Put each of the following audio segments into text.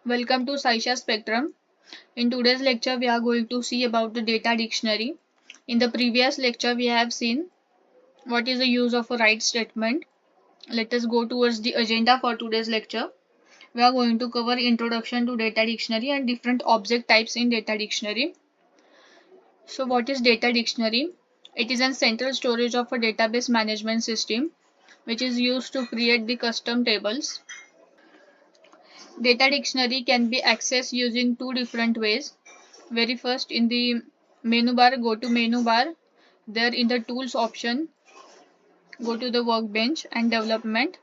Welcome to Saisha Spectrum. In today's lecture, we are going to see about the data dictionary. In the previous lecture, we have seen what is the use of a right statement. Let us go towards the agenda for today's lecture. We are going to cover introduction to data dictionary and different object types in data dictionary. So what is data dictionary? It is a central storage of a database management system which is used to create the custom tables. Data dictionary can be accessed using two different ways. Very first, in the menu bar, go to menu bar. There in the tools option, go to the workbench and development.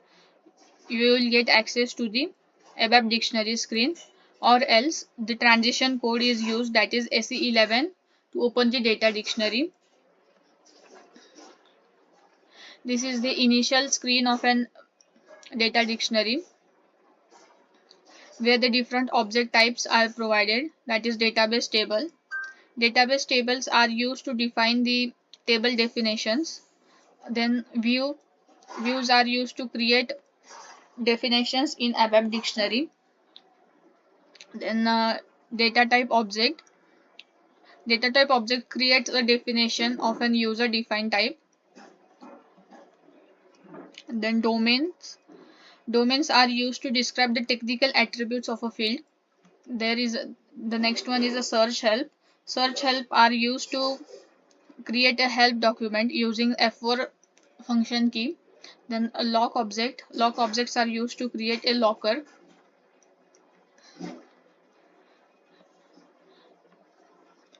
You will get access to the ABAP dictionary screen, or else the transition code is used, that is SE11, to open the data dictionary. This is the initial screen of an data dictionary where the different object types are provided, that is database table. Database tables are used to define the table definitions. Then views are used to create definitions in ABAP dictionary. Then data type object. Data type object creates a definition of an user defined type. Then domains. Domains are used to describe the technical attributes of a field. The next one is a search help. Search help are used to create a help document using F4 function key. Then a lock object. Lock objects are used to create a locker.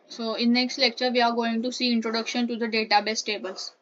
So in next lecture we are going to see introduction to the database tables.